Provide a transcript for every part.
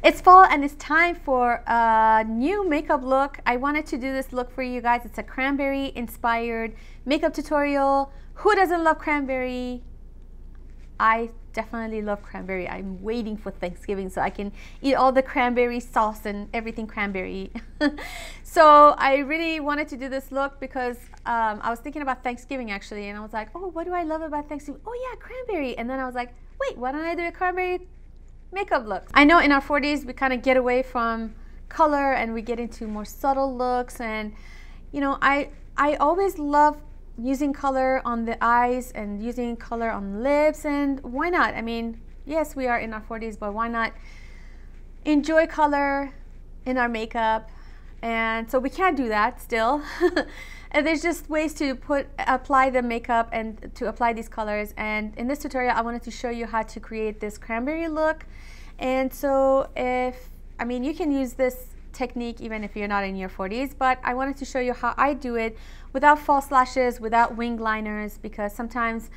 It's fall and it's time for a new makeup look. I wanted to do this look for you guys. It's a cranberry inspired makeup tutorial. Who doesn't love cranberry? I definitely love cranberry. I'm waiting for Thanksgiving so I can eat all the cranberry sauce and everything cranberry. So I really wanted to do this look because I was thinking about Thanksgiving actually, and I was like, oh, what do I love about Thanksgiving? Oh yeah, cranberry. And then I was like, wait, why don't I do a cranberry makeup look? I know in our 40s we kind of get away from color and we get into more subtle looks, and you know, I always love using color on the eyes and using color on lips, and why not? I mean, yes, we are in our 40s, but why not enjoy color in our makeup? And so we can't do that still. And there's just ways to apply the makeup and to apply these colors. And in this tutorial, I wanted to show you how to create this cranberry look. And so I mean, you can use this technique even if you're not in your 40s, but I wanted to show you how I do it without false lashes, without wing liners, because sometimes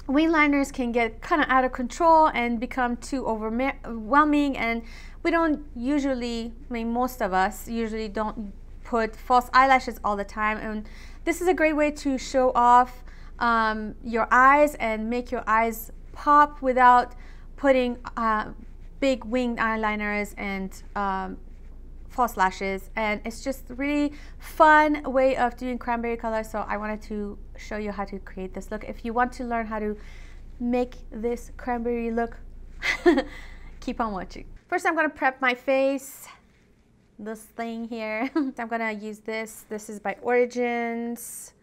wing liners can get kind of out of control and become too overwhelming, and we don't usually, I mean, most of us usually don't put false eyelashes all the time, and this is a great way to show off your eyes and make your eyes pop without putting big winged eyeliners and false lashes. And it's just really fun way of doing cranberry color, so I wanted to show you how to create this look. If you want to learn how to make this cranberry look, keep on watching. First, I'm going to prep my face. This thing here. I'm going to use this. This is by Origins.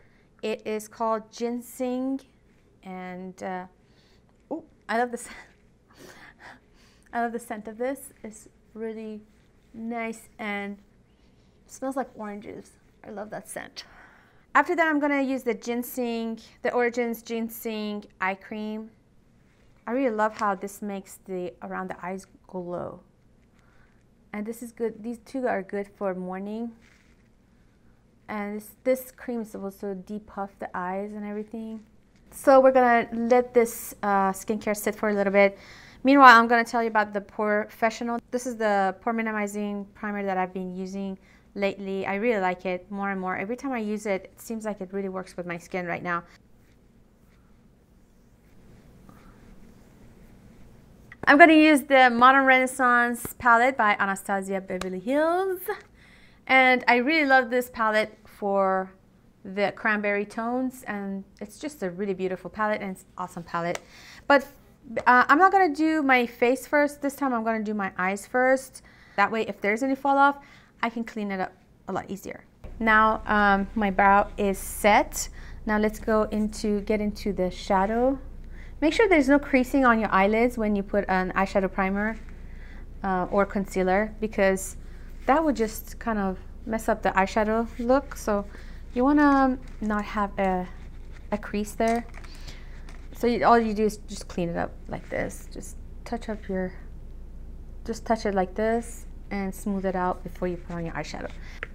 It is called Ginseng, and oh, I love this. I love the scent of this. It's really nice and smells like oranges. I love that scent. After that, I'm gonna use the ginseng, the Origins Ginseng Eye Cream. I really love how this makes around the eyes glow. And this is good. These two are good for morning. And this cream is supposed to depuff the eyes and everything. So we're gonna let this skincare sit for a little bit. Meanwhile, I'm going to tell you about the Pore Professional. This is the pore minimizing primer that I've been using lately. I really like it more and more. Every time I use it, it seems like it really works with my skin right now. I'm going to use the Modern Renaissance palette by Anastasia Beverly Hills. And I really love this palette for the cranberry tones. And it's just a really beautiful palette, and it's an awesome palette. But I'm not going to do my face first. This time I'm going to do my eyes first. That way, if there's any fall off, I can clean it up a lot easier. Now my brow is set. Now let's get into the shadow. Make sure there's no creasing on your eyelids when you put an eyeshadow primer or concealer, because that would just kind of mess up the eyeshadow look. So you want to not have a crease there. So all you do is just clean it up like this. Just touch it like this and smooth it out before you put on your eyeshadow.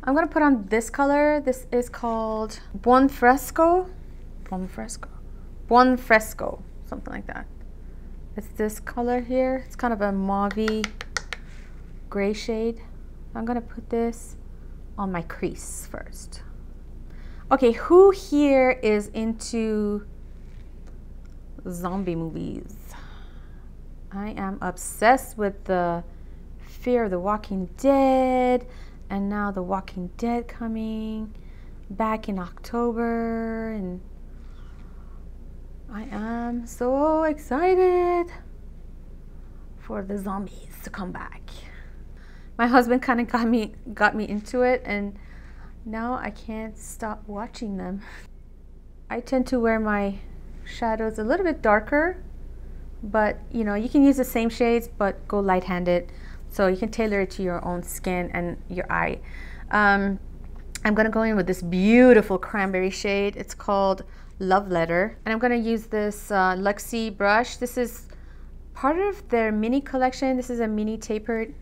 I'm gonna put on this color. This is called Buon Fresco, something like that. It's this color here. It's kind of a mauvey gray shade. I'm gonna put this on my crease first. Okay, who here is into zombie movies? I am obsessed with the Fear of the Walking Dead, and now The Walking Dead coming back in October, and I am so excited for the zombies to come back. My husband kind of got me into it, and now I can't stop watching them. I tend to wear my shadows a little bit darker, but you know, you can use the same shades but go light-handed, so you can tailor it to your own skin and your eye. I'm gonna go in with this beautiful cranberry shade. It's called Love Letter, and I'm gonna use this Luxie brush. This is part of their mini collection. This is a mini tapered.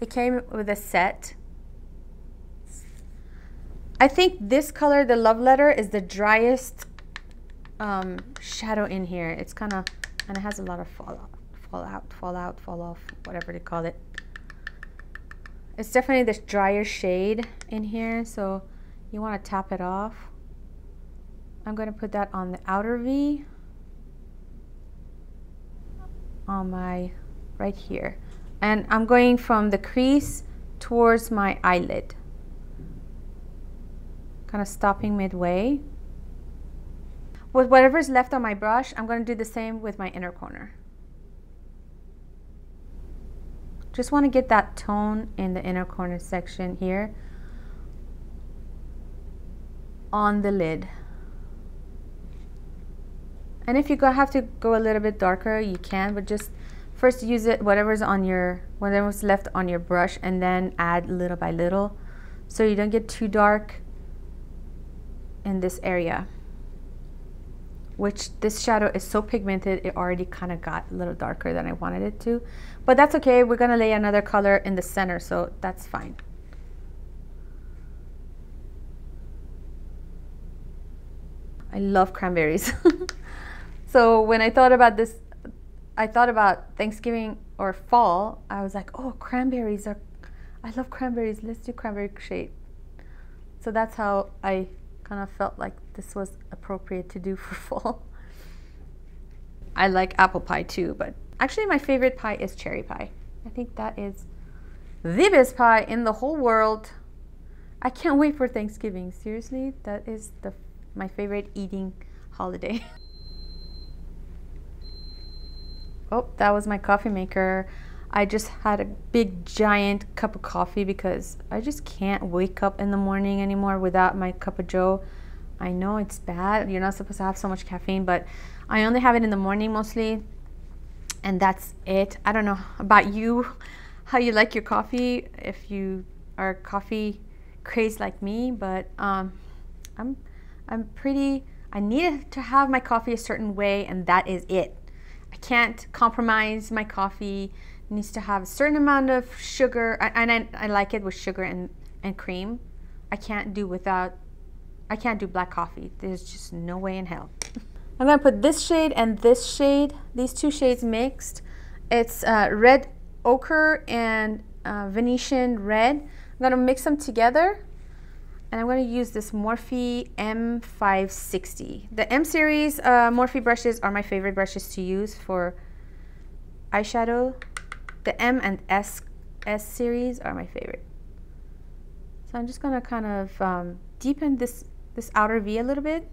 It came with a set. I think this color, the Love Letter, is the driest shadow in here. It's kind of, and it has a lot of fall fall out, fall out, fall off, whatever they call it. It's definitely this drier shade in here, so you want to tap it off. I'm going to put that on the outer V, on my right here, and I'm going from the crease towards my eyelid, kind of stopping midway. With whatever's left on my brush, I'm going to do the same with my inner corner. Just want to get that tone in the inner corner section here on the lid. And if you have to go a little bit darker, you can, but just first use it whatever's left on your brush, and then add little by little, so you don't get too dark in this area. Which this shadow is so pigmented, it already kind of got a little darker than I wanted it to. But that's okay, we're gonna lay another color in the center, so that's fine. I love cranberries. So when I thought about this, I thought about Thanksgiving or fall, I was like, oh, cranberries are, I love cranberries, let's do cranberry shade. So that's how I kind of felt like this was appropriate to do for fall. I like apple pie too, but actually my favorite pie is cherry pie. I think that is the best pie in the whole world. I can't wait for Thanksgiving. Seriously, that is my favorite eating holiday. Oh, that was my coffee maker. I just had a big giant cup of coffee because I just can't wake up in the morning anymore without my cup of joe. I know it's bad, you're not supposed to have so much caffeine, but I only have it in the morning mostly, and that's it. I don't know about you, how you like your coffee, if you are coffee crazed like me, but I need to have my coffee a certain way, and that is it. I can't compromise my coffee. It needs to have a certain amount of sugar, and I like it with sugar and cream. I can't do black coffee. There's just no way in hell. I'm gonna put this shade and this shade, these two shades mixed. It's red ochre and Venetian red. I'm gonna mix them together, and I'm gonna use this Morphe M560. The M series Morphe brushes are my favorite brushes to use for eyeshadow. The M and S series are my favorite. So I'm just gonna kind of deepen this outer V a little bit.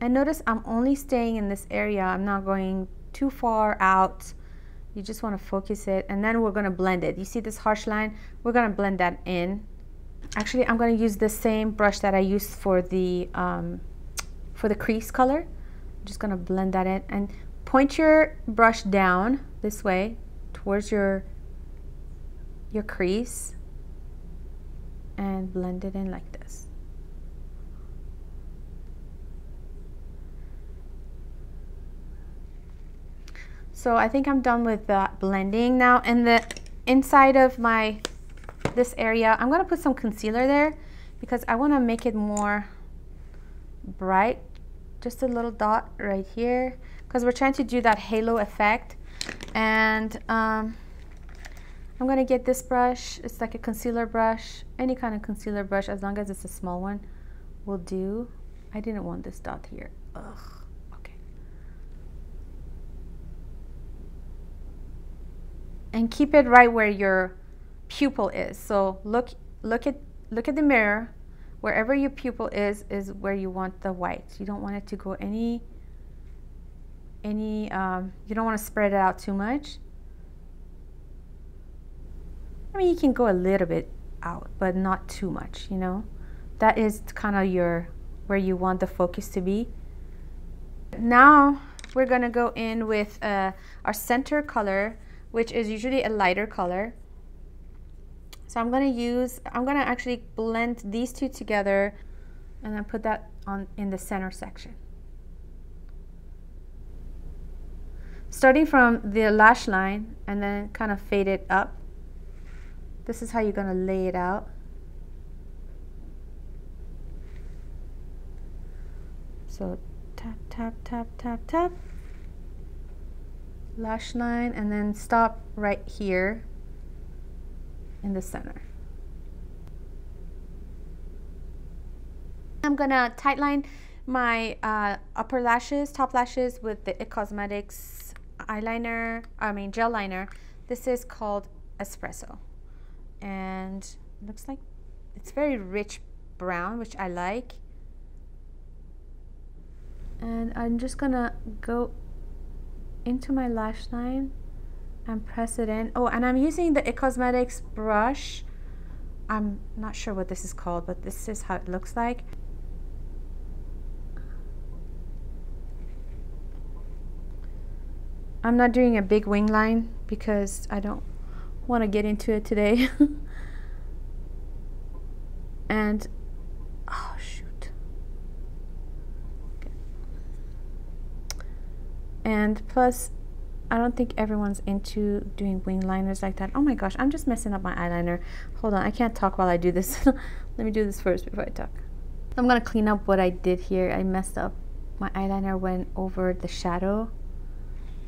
And notice I'm only staying in this area. I'm not going too far out. You just want to focus it, and then we're going to blend it. You see this harsh line? We're going to blend that in. Actually, I'm going to use the same brush that I used for the crease color. I'm just going to blend that in, and point your brush down this way towards your crease, and blend it in like this. So I think I'm done with that blending now. And the inside of this area, I'm gonna put some concealer there because I wanna make it more bright. Just a little dot right here because we're trying to do that halo effect. And I'm gonna get this brush. It's like a concealer brush. Any kind of concealer brush, as long as it's a small one, will do. I didn't want this dot here. Ugh. And keep it right where your pupil is. So look at the mirror. Wherever your pupil is where you want the white. You don't want it to go you don't want to spread it out too much. I mean, you can go a little bit out, but not too much, you know. That is kind of where you want the focus to be. Now we're gonna go in with our center color, which is usually a lighter color. So I'm gonna actually blend these two together and then put that in the center section. Starting from the lash line and then kind of fade it up. This is how you're gonna lay it out. So tap, tap, tap, tap, tap. lash line and then stop right here in the center. I'm gonna tightline my upper lashes, top lashes with the IT Cosmetics eyeliner, gel liner. This is called Espresso, and it looks like it's very rich brown, which I like. And I'm just gonna go into my lash line and press it in. Oh, and I'm using the IT Cosmetics brush. I'm not sure what this is called, but this is how it looks like. I'm not doing a big wing line because I don't want to get into it today. And oh shoot. Okay. And plus, I don't think everyone's into doing wing liners like that. Oh my gosh, I'm just messing up my eyeliner. Hold on, I can't talk while I do this. Let me do this first before I talk. I'm gonna clean up what I did here. I messed up. My eyeliner went over the shadow.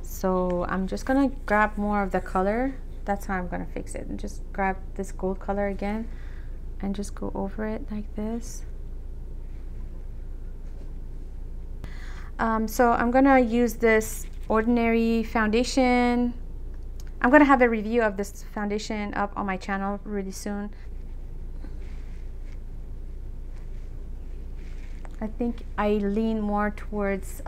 So I'm just gonna grab more of the color. That's how I'm gonna fix it. And just grab this gold color again and just go over it like this. So I'm gonna use this ordinary foundation. I'm gonna have a review of this foundation up on my channel really soon. I think I lean more towards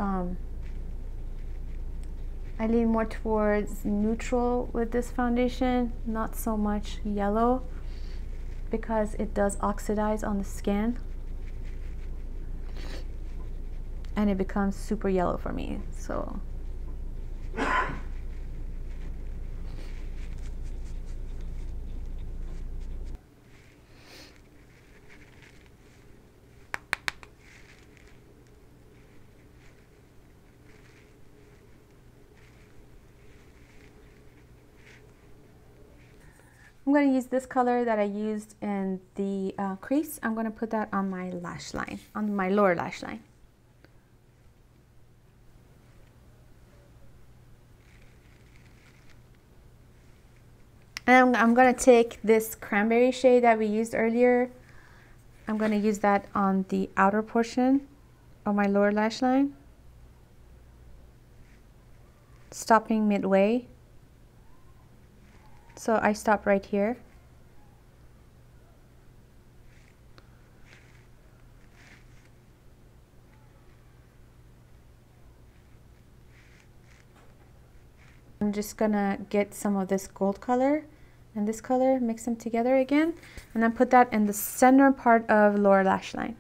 neutral with this foundation, not so much yellow, because it does oxidize on the skin and it becomes super yellow for me. So I'm going to use this color that I used in the crease. I'm going to put that on my lash line, on my lower lash line. And I'm going to take this cranberry shade that we used earlier. I'm going to use that on the outer portion of my lower lash line, stopping midway. So I stop right here. I'm just gonna get some of this gold color and this color, mix them together again, and then put that in the center part of lower lash line.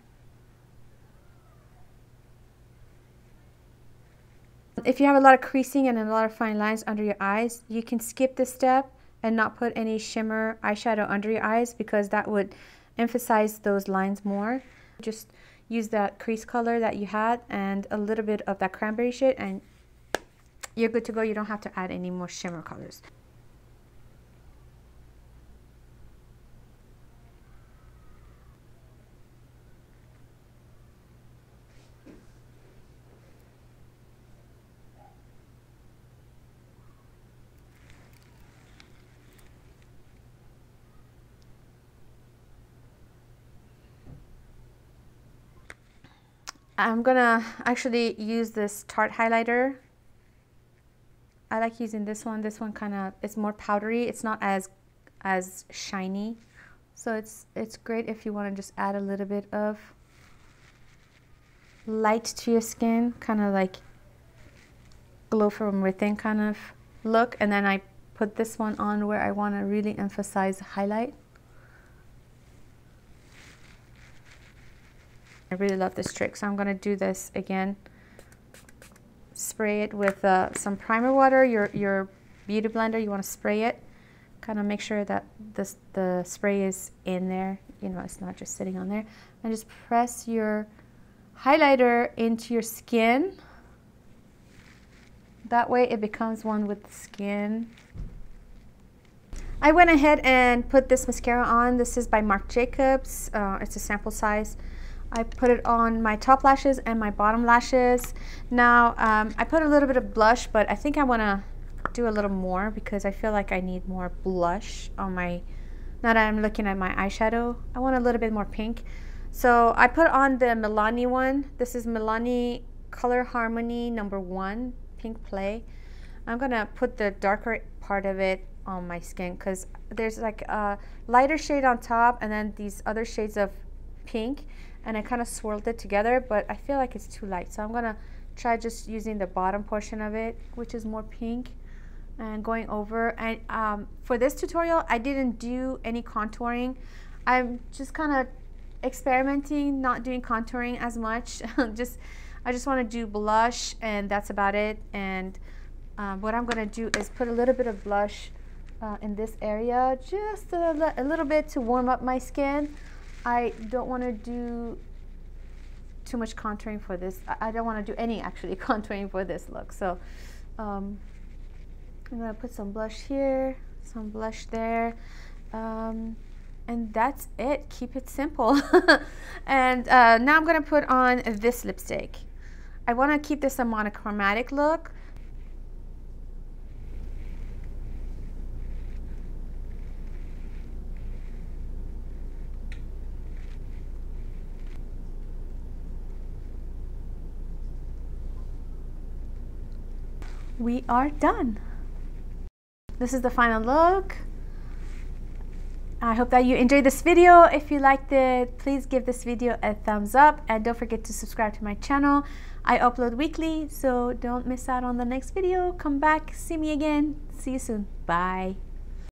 If you have a lot of creasing and a lot of fine lines under your eyes, you can skip this step and not put any shimmer eyeshadow under your eyes, because that would emphasize those lines more. Just use that crease color that you had and a little bit of that cranberry shade and you're good to go. You don't have to add any more shimmer colors. I'm gonna actually use this Tarte highlighter. I like using this one. This one kind of, it's more powdery. It's not as shiny. So it's great if you want to just add a little bit of light to your skin, kind of like glow from within kind of look. And then I put this one on where I want to really emphasize highlight. I really love this trick, so I'm going to do this again. Spray it with some primer water, your beauty blender. You want to spray it, kind of make sure that the spray is in there, you know, it's not just sitting on there. And just press your highlighter into your skin. That way it becomes one with the skin. I went ahead and put this mascara on. This is by Marc Jacobs. It's a sample size. I put it on my top lashes and my bottom lashes. Now, I put a little bit of blush, but I think I want to do a little more because I feel like I need more blush on my, now that I'm looking at my eyeshadow, I want a little bit more pink. So I put on the Milani one. This is Milani Color Harmony #1 Pink Play. I'm gonna put the darker part of it on my skin because there's like a lighter shade on top and then these other shades of pink, and I kind of swirled it together, but I feel like it's too light. So I'm gonna try just using the bottom portion of it, which is more pink, and going over. And for this tutorial, I didn't do any contouring. I'm just kind of experimenting, not doing contouring as much. I just want to do blush, and that's about it. And what I'm going to do is put a little bit of blush in this area, just a little bit to warm up my skin. I don't want to do too much contouring for this. I don't want to do any actually contouring for this look. So I'm going to put some blush here, some blush there. And that's it. Keep it simple. And now I'm going to put on this lipstick. I want to keep this a monochromatic look. We are done. This is the final look. I hope that you enjoyed this video. If you liked it, please give this video a thumbs up and don't forget to subscribe to my channel. I upload weekly, so don't miss out on the next video. Come back, see me again. See you soon. Bye.